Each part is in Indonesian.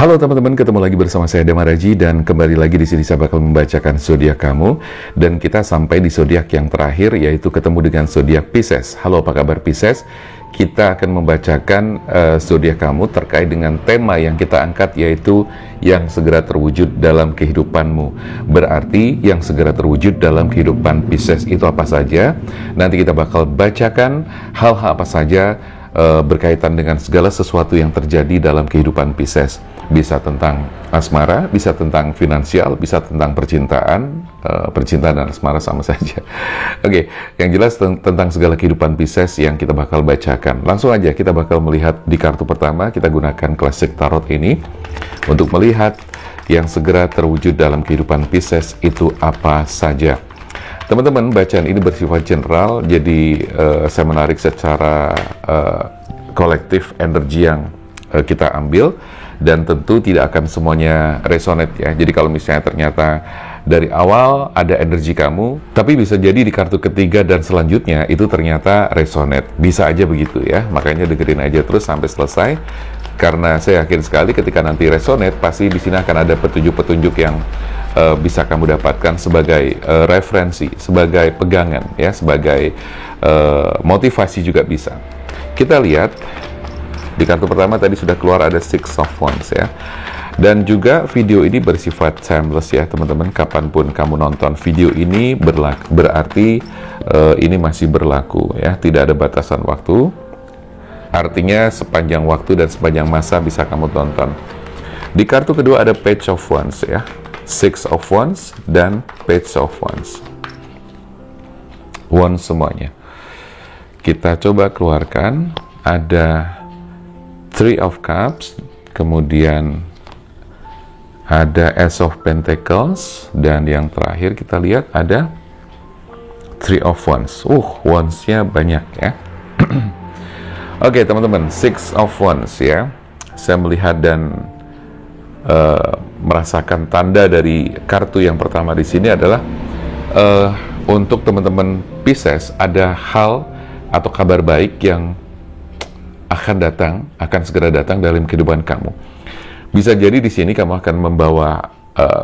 Halo teman-teman, ketemu lagi bersama saya Damar Raji dan kembali lagi di sini saya bakal membacakan zodiak kamu dan kita sampai di zodiak yang terakhir yaitu ketemu dengan zodiak Pisces. Halo, apa kabar Pisces? Kita akan membacakan zodiak kamu terkait dengan tema yang kita angkat yaitu yang segera terwujud dalam kehidupanmu. Berarti yang segera terwujud dalam kehidupan Pisces itu apa saja? Nanti kita bakal bacakan hal-hal apa saja berkaitan dengan segala sesuatu yang terjadi dalam kehidupan Pisces. Bisa tentang asmara, bisa tentang finansial, bisa tentang percintaan. Percintaan dan asmara sama saja. Oke, yang jelas tentang segala kehidupan Pisces yang kita bakal bacakan. Langsung aja kita bakal melihat di kartu pertama. Kita gunakan Classic Tarot ini untuk melihat yang segera terwujud dalam kehidupan Pisces itu apa saja. Teman-teman, bacaan ini bersifat general, jadi saya menarik secara kolektif energi yang kita ambil, dan tentu tidak akan semuanya resonate ya. Jadi kalau misalnya ternyata dari awal ada energi kamu, tapi bisa jadi di kartu ketiga dan selanjutnya itu ternyata resonate. Bisa aja begitu ya, makanya dengerin aja terus sampai selesai. Karena saya yakin sekali ketika nanti resonate, pasti di sini akan ada petunjuk-petunjuk yang bisa kamu dapatkan sebagai referensi, sebagai pegangan ya, sebagai motivasi juga bisa. Kita lihat di kartu pertama tadi sudah keluar ada Six of Wands ya. Dan juga video ini bersifat timeless ya teman-teman. Kapanpun kamu nonton video ini berarti ini masih berlaku ya. Tidak ada batasan waktu. Artinya sepanjang waktu dan sepanjang masa bisa kamu tonton. Di kartu kedua ada Page of Wands ya. Six of Wands dan Page of Wands. Wands semuanya. Kita coba keluarkan. Ada Three of Cups, kemudian ada Ace of Pentacles, dan yang terakhir kita lihat ada Three of Wands. Wands-nya banyak ya. Oke teman-teman, Six of Wands ya. Saya melihat dan merasakan tanda dari kartu yang pertama di sini adalah untuk teman-teman Pisces ada hal atau kabar baik yang akan segera datang dalam kehidupan kamu. Bisa jadi di sini kamu akan membawa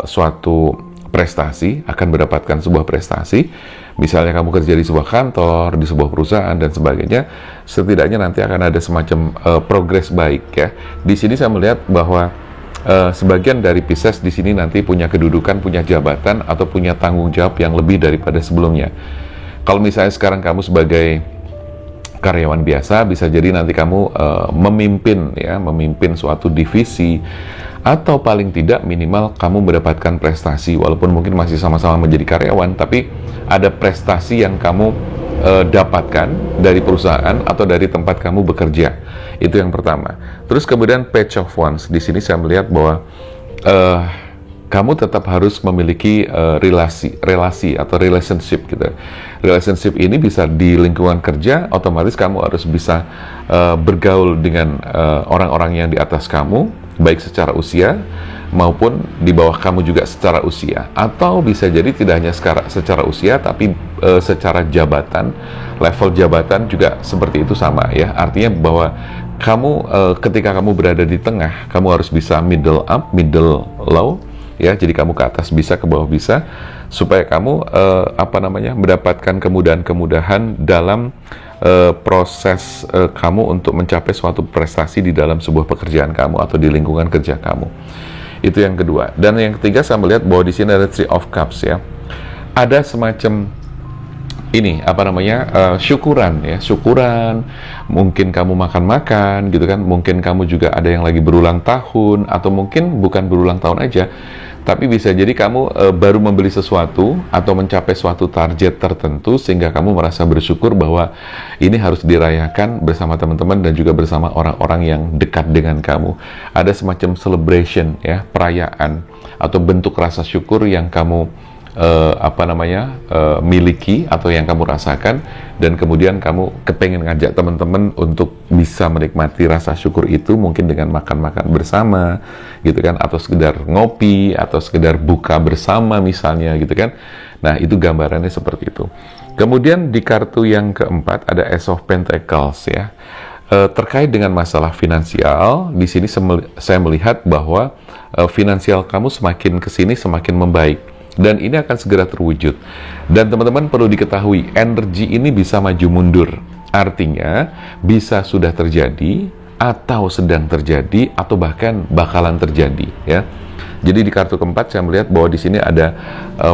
suatu prestasi, akan mendapatkan sebuah prestasi. Misalnya kamu kerja di sebuah kantor, di sebuah perusahaan dan sebagainya. Setidaknya nanti akan ada semacam progres baik ya. Di sini saya melihat bahwa sebagian dari Pisces di sini nanti punya kedudukan, punya jabatan atau punya tanggung jawab yang lebih daripada sebelumnya. Kalau misalnya sekarang kamu sebagai karyawan biasa, bisa jadi nanti kamu memimpin suatu divisi, atau paling tidak minimal kamu mendapatkan prestasi walaupun mungkin masih sama-sama menjadi karyawan, tapi ada prestasi yang kamu dapatkan dari perusahaan atau dari tempat kamu bekerja. Itu yang pertama. Terus kemudian Page of Wands, di sini saya melihat bahwa kamu tetap harus memiliki relasi atau relationship gitu. Relationship ini bisa di lingkungan kerja, otomatis kamu harus bisa bergaul dengan orang-orang yang di atas kamu, baik secara usia maupun di bawah kamu juga secara usia. Atau bisa jadi tidak hanya secara usia, tapi secara jabatan, level jabatan juga seperti itu sama ya. Artinya bahwa kamu ketika kamu berada di tengah, kamu harus bisa middle up, middle low. Ya, jadi kamu ke atas bisa, ke bawah bisa, supaya kamu mendapatkan kemudahan-kemudahan dalam proses kamu untuk mencapai suatu prestasi di dalam sebuah pekerjaan kamu atau di lingkungan kerja kamu. Itu yang kedua. Dan yang ketiga saya melihat bahwa di sini ada Three of Cups ya. Ada semacam ini syukuran, mungkin kamu makan-makan gitu kan, mungkin kamu juga ada yang lagi berulang tahun, atau mungkin bukan berulang tahun aja, tapi bisa jadi kamu baru membeli sesuatu atau mencapai suatu target tertentu sehingga kamu merasa bersyukur bahwa ini harus dirayakan bersama teman-teman dan juga bersama orang-orang yang dekat dengan kamu. Ada semacam celebration ya, perayaan atau bentuk rasa syukur yang kamu miliki atau yang kamu rasakan, dan kemudian kamu kepengen ngajak teman-teman untuk bisa menikmati rasa syukur itu, mungkin dengan makan-makan bersama gitu kan, atau sekedar ngopi atau sekedar buka bersama misalnya gitu kan. Nah, itu gambarannya seperti itu. Kemudian di kartu yang keempat ada Ace of Pentacles ya. Terkait dengan masalah finansial, di sini saya melihat bahwa finansial kamu semakin ke sini semakin membaik. Dan ini akan segera terwujud. Dan teman-teman perlu diketahui, energi ini bisa maju mundur. Artinya, bisa sudah terjadi, atau sedang terjadi, atau bahkan bakalan terjadi. Ya. Jadi di kartu keempat saya melihat bahwa di sini ada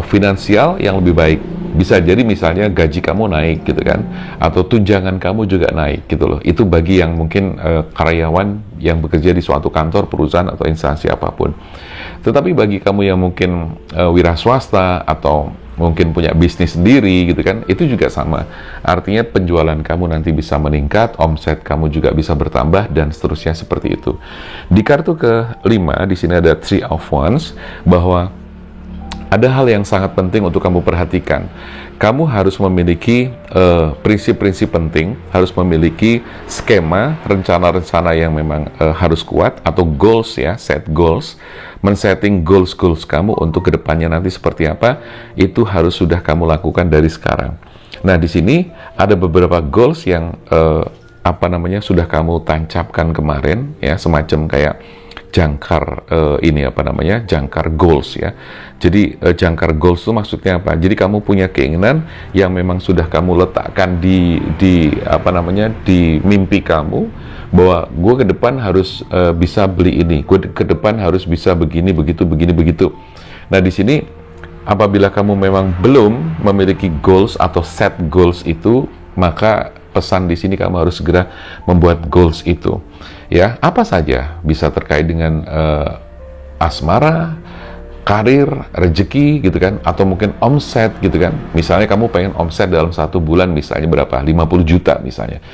finansial yang lebih baik. Bisa jadi misalnya gaji kamu naik gitu kan, atau tunjangan kamu juga naik gitu loh. Itu bagi yang mungkin karyawan yang bekerja di suatu kantor, perusahaan atau instansi apapun. Tetapi bagi kamu yang mungkin wira swasta atau mungkin punya bisnis sendiri gitu kan, itu juga sama. Artinya penjualan kamu nanti bisa meningkat, omset kamu juga bisa bertambah dan seterusnya seperti itu. Di kartu ke-5 di sini ada Three of Wands, bahwa ada hal yang sangat penting untuk kamu perhatikan. Kamu harus memiliki prinsip-prinsip penting, harus memiliki skema, rencana-rencana yang memang harus kuat, atau goals ya, set goals. Men-setting goals kamu untuk kedepannya nanti seperti apa, itu harus sudah kamu lakukan dari sekarang. Nah, di sini ada beberapa goals yang sudah kamu tancapkan kemarin ya, semacam kayak jangkar jangkar goals ya. Jadi jangkar goals itu maksudnya apa? Jadi kamu punya keinginan yang memang sudah kamu letakkan di mimpi kamu, bahwa gue ke depan harus bisa beli ini, gue ke depan harus bisa begini begitu. Nah, di sini apabila kamu memang belum memiliki goals atau set goals itu, maka pesan di sini kamu harus segera membuat goals itu. Ya, apa saja, bisa terkait dengan asmara, karir, rezeki gitu kan, atau mungkin omset gitu kan. Misalnya kamu pengen omset dalam 1 bulan misalnya berapa? 50 juta misalnya.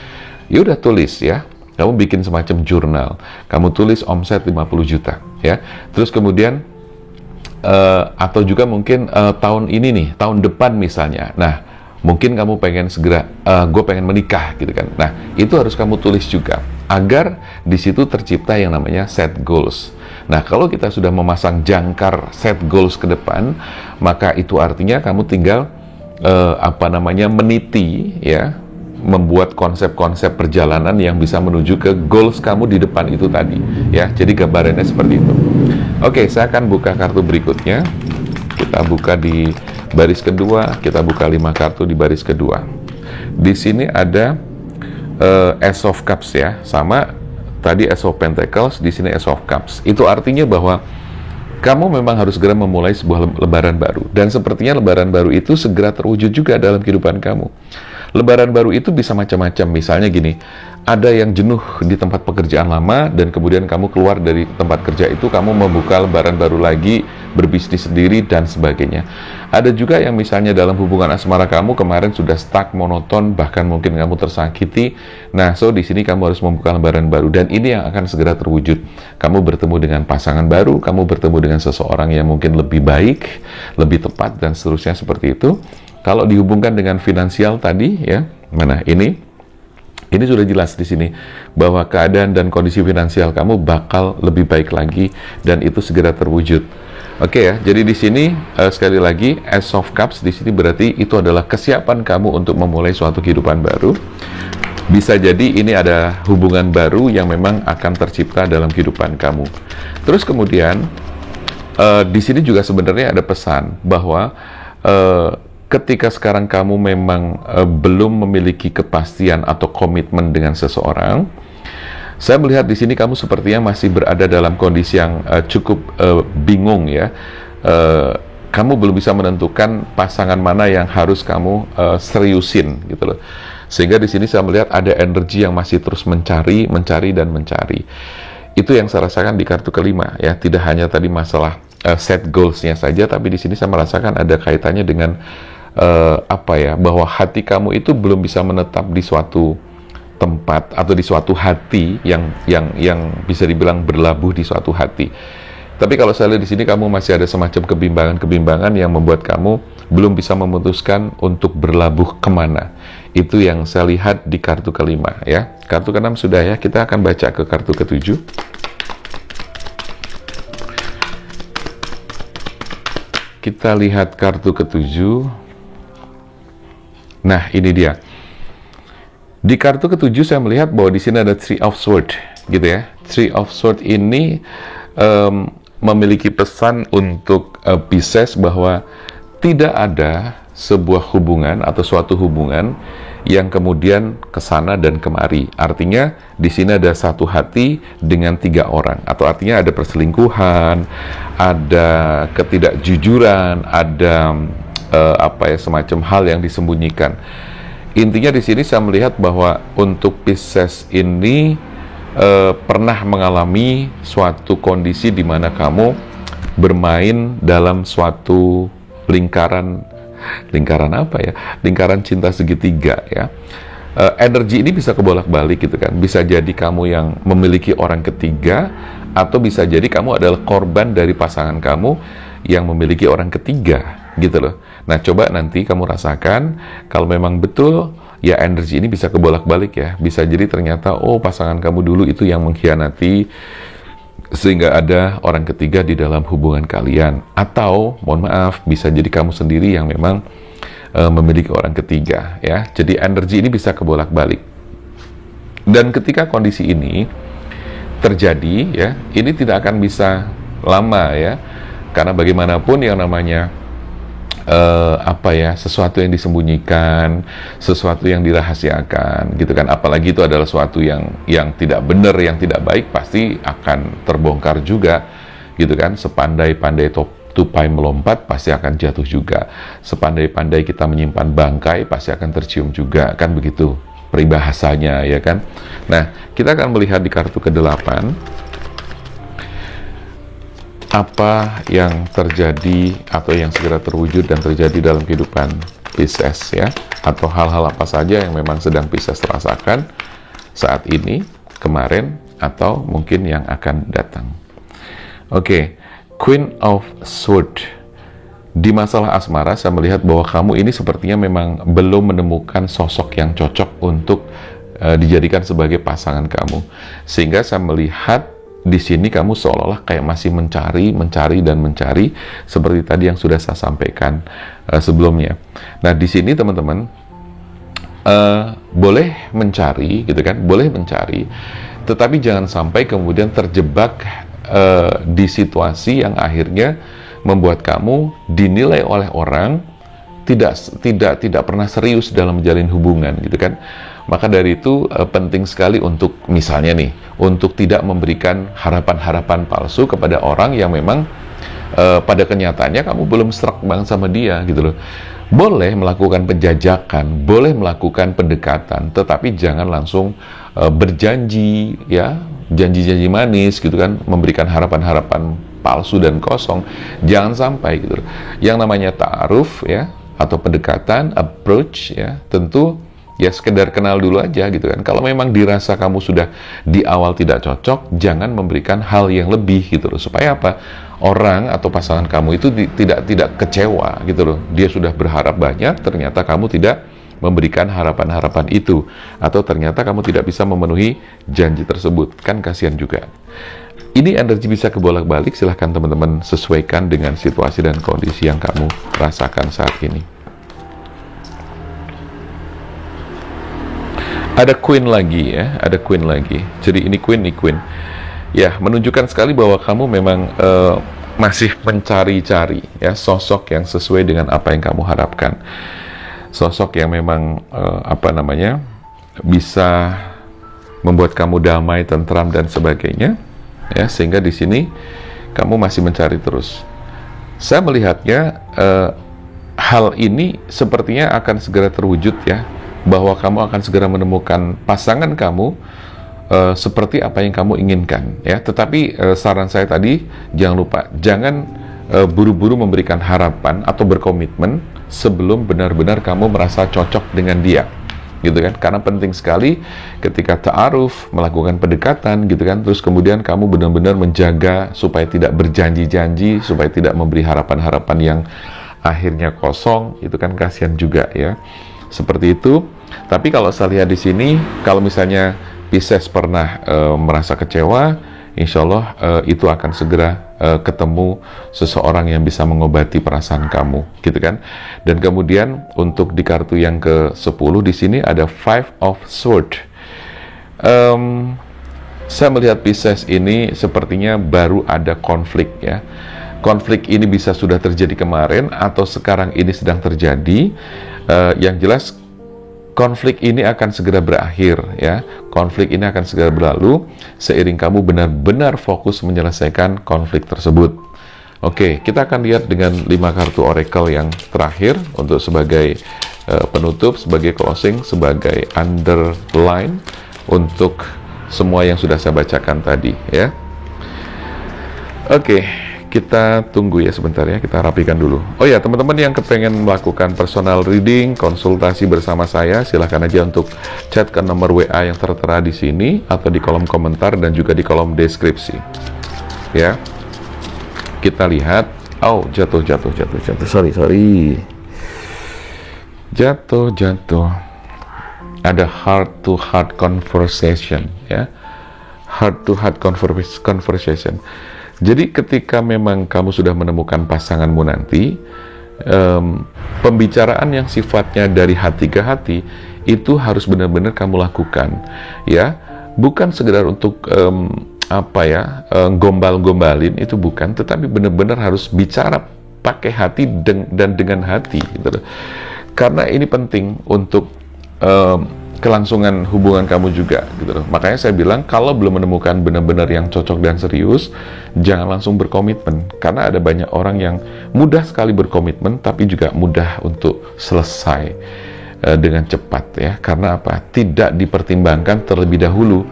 Ya udah, tulis ya. Kamu bikin semacam jurnal. Kamu tulis omset 50 juta ya. Terus kemudian atau juga mungkin tahun ini nih, tahun depan misalnya. Nah, mungkin kamu pengen segera, gue pengen menikah gitu kan. Nah, itu harus kamu tulis juga, agar di situ tercipta yang namanya set goals. Nah, kalau kita sudah memasang jangkar set goals ke depan, maka itu artinya kamu tinggal meniti ya, membuat konsep-konsep perjalanan yang bisa menuju ke goals kamu di depan itu tadi ya. Jadi gambarannya seperti itu. Oke, saya akan buka kartu berikutnya. Kita buka di baris kedua, kita buka 5 kartu di baris kedua. Di sini ada Ace of Cups ya, sama tadi Ace of Pentacles, di sini Ace of Cups. Itu artinya bahwa kamu memang harus segera memulai sebuah lebaran baru, dan sepertinya lebaran baru itu segera terwujud juga dalam kehidupan kamu. Lebaran baru itu bisa macam-macam. Misalnya gini, ada yang jenuh di tempat pekerjaan lama, dan kemudian kamu keluar dari tempat kerja itu, kamu membuka lebaran baru lagi, berbisnis sendiri, dan sebagainya. Ada juga yang misalnya dalam hubungan asmara kamu kemarin sudah stuck, monoton, bahkan mungkin kamu tersakiti. Nah, di sini kamu harus membuka lebaran baru, dan ini yang akan segera terwujud. Kamu bertemu dengan pasangan baru, kamu bertemu dengan seseorang yang mungkin lebih baik, lebih tepat, dan seterusnya seperti itu. Kalau dihubungkan dengan finansial tadi ya, ini sudah jelas di sini bahwa keadaan dan kondisi finansial kamu bakal lebih baik lagi, dan itu segera terwujud. Oke ya, jadi di sini sekali lagi Ace of Cups di sini berarti itu adalah kesiapan kamu untuk memulai suatu kehidupan baru. Bisa jadi ini ada hubungan baru yang memang akan tercipta dalam kehidupan kamu. Terus kemudian di sini juga sebenarnya ada pesan bahwa ketika sekarang kamu memang belum memiliki kepastian atau komitmen dengan seseorang, saya melihat di sini kamu sepertinya masih berada dalam kondisi yang cukup bingung ya. Kamu belum bisa menentukan pasangan mana yang harus kamu seriusin gitu loh. Sehingga di sini saya melihat ada energi yang masih terus mencari. Itu yang saya rasakan di kartu kelima ya. Tidak hanya tadi masalah set goals-nya saja, tapi di sini saya merasakan ada kaitannya dengan bahwa hati kamu itu belum bisa menetap di suatu tempat atau di suatu hati yang bisa dibilang berlabuh di suatu hati. Tapi kalau saya lihat di sini kamu masih ada semacam kebimbangan yang membuat kamu belum bisa memutuskan untuk berlabuh kemana. Itu yang saya lihat di kartu kelima ya. Kartu keenam sudah ya, kita akan baca ke kartu ketujuh. Kita lihat kartu ketujuh. Nah, ini dia. Di kartu ketujuh saya melihat bahwa di sini ada Three of Swords, gitu ya. Three of Swords ini memiliki pesan untuk Pisces bahwa tidak ada sebuah hubungan atau suatu hubungan yang kemudian kesana dan kemari. Artinya di sini ada satu hati dengan 3 orang, atau artinya ada perselingkuhan, ada ketidakjujuran, ada semacam hal yang disembunyikan. Intinya di sini saya melihat bahwa untuk Pisces ini pernah mengalami suatu kondisi di mana kamu bermain dalam suatu lingkaran cinta segitiga ya. Energi ini bisa kebolak-balik gitu kan. Bisa jadi kamu yang memiliki orang ketiga, atau bisa jadi kamu adalah korban dari pasangan kamu yang memiliki orang ketiga gitu loh. Nah, coba nanti kamu rasakan kalau memang betul ya energi ini bisa kebolak-balik ya. Bisa jadi ternyata pasangan kamu dulu itu yang mengkhianati sehingga ada orang ketiga di dalam hubungan kalian, atau mohon maaf bisa jadi kamu sendiri yang memang memiliki orang ketiga ya. Jadi energi ini bisa kebolak-balik. Dan ketika kondisi ini terjadi ya, ini tidak akan bisa lama ya. Karena bagaimanapun yang namanya sesuatu yang disembunyikan, sesuatu yang dirahasiakan gitu kan, apalagi itu adalah sesuatu yang tidak benar, yang tidak baik, pasti akan terbongkar juga gitu kan. Sepandai-pandai tupai melompat pasti akan jatuh juga, sepandai-pandai kita menyimpan bangkai pasti akan tercium juga, kan begitu peribahasanya ya kan. Nah, kita akan melihat di kartu ke-8 apa yang terjadi atau yang segera terwujud dan terjadi dalam kehidupan Pisces ya, atau hal-hal apa saja yang memang sedang Pisces rasakan saat ini, kemarin, atau mungkin yang akan datang. Oke, Queen of Swords. Di masalah asmara saya melihat bahwa kamu ini sepertinya memang belum menemukan sosok yang cocok untuk dijadikan sebagai pasangan kamu, sehingga saya melihat di sini kamu seolah-olah kayak masih mencari seperti tadi yang sudah saya sampaikan sebelumnya. Nah, di sini teman-teman boleh mencari gitu kan, boleh mencari, tetapi jangan sampai kemudian terjebak di situasi yang akhirnya membuat kamu dinilai oleh orang tidak pernah serius dalam menjalin hubungan gitu kan. Maka dari itu penting sekali untuk misalnya nih, untuk tidak memberikan harapan-harapan palsu kepada orang yang memang pada kenyataannya kamu belum serak banget sama dia gitu loh. Boleh melakukan penjajakan, boleh melakukan pendekatan, tetapi jangan langsung berjanji ya, janji-janji manis gitu kan, memberikan harapan-harapan palsu dan kosong. Jangan sampai gitu loh. Yang namanya ta'aruf ya, atau pendekatan, approach ya, tentu ya sekedar kenal dulu aja gitu kan. Kalau memang dirasa kamu sudah di awal tidak cocok, jangan memberikan hal yang lebih gitu loh. Supaya apa? Orang atau pasangan kamu itu tidak kecewa gitu loh. Dia sudah berharap banyak, ternyata kamu tidak memberikan harapan-harapan itu, atau ternyata kamu tidak bisa memenuhi janji tersebut. Kan kasihan juga. Ini energi bisa kebolak-balik, silahkan teman-teman sesuaikan dengan situasi dan kondisi yang kamu rasakan saat ini. Ada Queen lagi ya, ada Queen lagi. Jadi ini Queen. Ya, menunjukkan sekali bahwa kamu memang masih mencari-cari ya sosok yang sesuai dengan apa yang kamu harapkan. Sosok yang memang bisa membuat kamu damai, tentram dan sebagainya. Ya, sehingga di sini kamu masih mencari terus. Saya melihatnya hal ini sepertinya akan segera terwujud ya, bahwa kamu akan segera menemukan pasangan kamu seperti apa yang kamu inginkan ya. Tetapi saran saya tadi, jangan lupa, jangan buru-buru memberikan harapan atau berkomitmen sebelum benar-benar kamu merasa cocok dengan dia gitu kan. Karena penting sekali ketika ta'aruf, melakukan pendekatan gitu kan, terus kemudian kamu benar-benar menjaga supaya tidak berjanji-janji, supaya tidak memberi harapan-harapan yang akhirnya kosong, itu kan kasihan juga ya. Seperti itu. Tapi kalau saya lihat di sini, kalau misalnya Pisces pernah merasa kecewa, insya Allah itu akan segera ketemu seseorang yang bisa mengobati perasaan kamu, gitu kan. Dan kemudian untuk di kartu yang ke-10 di sini ada Five of Swords. Saya melihat Pisces ini sepertinya baru ada konflik ya. Konflik ini bisa sudah terjadi kemarin atau sekarang ini sedang terjadi. Yang jelas konflik ini akan segera berakhir ya. Konflik ini akan segera berlalu seiring kamu benar-benar fokus menyelesaikan konflik tersebut. Oke, kita akan lihat dengan 5 kartu oracle yang terakhir untuk sebagai penutup, sebagai closing, sebagai underline untuk semua yang sudah saya bacakan tadi ya. Oke. Kita tunggu ya sebentar ya, kita rapikan dulu. Oh ya, teman-teman yang kepengen melakukan personal reading, konsultasi bersama saya, silahkan aja untuk chat ke nomor WA yang tertera di sini atau di kolom komentar dan juga di kolom deskripsi. Ya, kita lihat. Oh, jatuh. Sorry. Jatuh. Ada heart to heart conversation ya. Heart to heart conversation. Jadi ketika memang kamu sudah menemukan pasanganmu nanti, pembicaraan yang sifatnya dari hati ke hati itu harus benar-benar kamu lakukan, ya. Bukan sekedar untuk gombal-gombalin, itu bukan, tetapi benar-benar harus bicara pakai hati dan dengan hati, gitu. Karena ini penting untuk kelangsungan hubungan kamu juga, gitu loh. Makanya saya bilang kalau belum menemukan benar-benar yang cocok dan serius, jangan langsung berkomitmen, karena ada banyak orang yang mudah sekali berkomitmen tapi juga mudah untuk selesai dengan cepat ya. Karena apa? Tidak dipertimbangkan terlebih dahulu,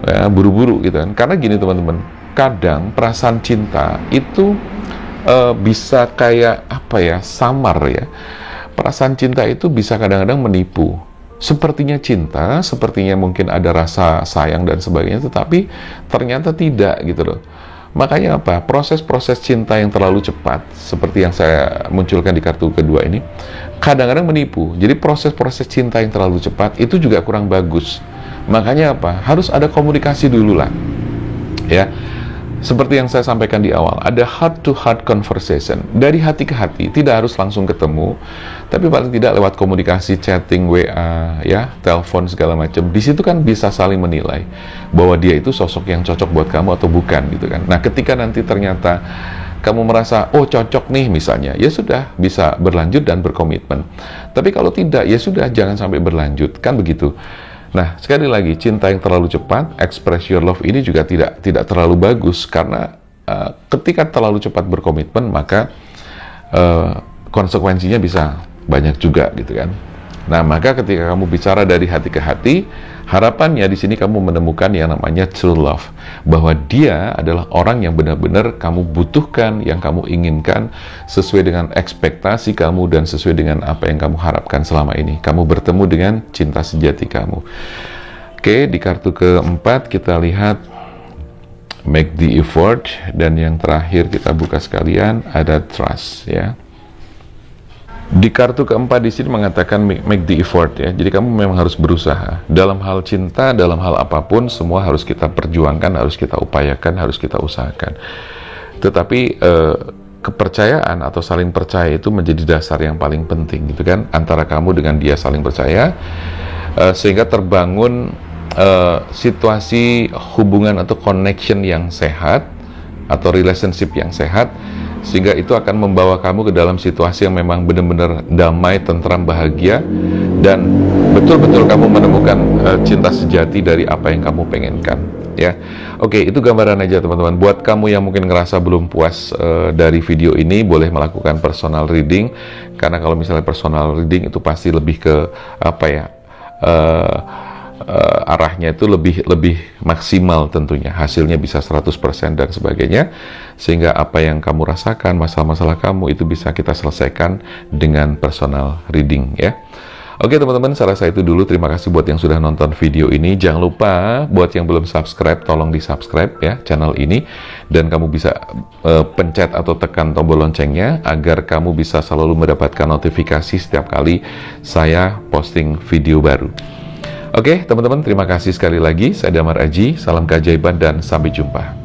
ya, buru-buru gitu kan. Karena gini teman-teman, kadang perasaan cinta itu bisa kayak samar ya. Perasaan cinta itu bisa kadang-kadang menipu. Sepertinya cinta, sepertinya mungkin ada rasa sayang dan sebagainya, tetapi ternyata tidak, gitu loh. Makanya apa? Proses-proses cinta yang terlalu cepat, seperti yang saya munculkan di kartu kedua ini, kadang-kadang menipu. Jadi proses-proses cinta yang terlalu cepat itu juga kurang bagus. Makanya apa? Harus ada komunikasi dulu lah, ya. Seperti yang saya sampaikan di awal, ada heart-to-heart conversation. Dari hati ke hati, tidak harus langsung ketemu, tapi paling tidak lewat komunikasi, chatting, WA, ya, telepon, segala macam. Di situ kan bisa saling menilai bahwa dia itu sosok yang cocok buat kamu atau bukan, gitu kan. Nah, ketika nanti ternyata kamu merasa, oh cocok nih misalnya, ya sudah, bisa berlanjut dan berkomitmen. Tapi kalau tidak, ya sudah, jangan sampai berlanjut, kan begitu. Nah, sekali lagi, cinta yang terlalu cepat, express your love ini juga tidak terlalu bagus, karena ketika terlalu cepat berkomitmen, maka konsekuensinya bisa banyak juga, gitu kan. Nah, maka ketika kamu bicara dari hati ke hati, harapannya di sini kamu menemukan yang namanya true love, bahwa dia adalah orang yang benar-benar kamu butuhkan, yang kamu inginkan, sesuai dengan ekspektasi kamu dan sesuai dengan apa yang kamu harapkan selama ini. Kamu bertemu dengan cinta sejati kamu. Oke, di kartu keempat kita lihat make the effort, dan yang terakhir kita buka sekalian ada trust, ya. Di kartu keempat di sini mengatakan make the effort, ya. Jadi kamu memang harus berusaha. Dalam hal cinta, dalam hal apapun, semua harus kita perjuangkan, harus kita upayakan, harus kita usahakan. Tetapi kepercayaan atau saling percaya itu menjadi dasar yang paling penting, gitu kan? Antara kamu dengan dia saling percaya, sehingga terbangun situasi hubungan atau connection yang sehat atau relationship yang sehat, sehingga itu akan membawa kamu ke dalam situasi yang memang benar-benar damai, tentram, bahagia, dan betul-betul kamu menemukan cinta sejati dari apa yang kamu pengenkan, ya. Oke, itu gambaran aja teman-teman. Buat kamu yang mungkin ngerasa belum puas dari video ini, boleh melakukan personal reading, karena kalau misalnya personal reading itu pasti lebih ke arahnya itu lebih maksimal, tentunya hasilnya bisa 100% dan sebagainya, sehingga apa yang kamu rasakan, masalah-masalah kamu itu bisa kita selesaikan dengan personal reading, ya. Oke teman-teman, saya rasa itu dulu. Terima kasih buat yang sudah nonton video ini. Jangan lupa buat yang belum subscribe, tolong di subscribe ya channel ini, dan kamu bisa pencet atau tekan tombol loncengnya agar kamu bisa selalu mendapatkan notifikasi setiap kali saya posting video baru. Oke, teman-teman, terima kasih sekali lagi. Saya Damar Aji, salam keajaiban dan sampai jumpa.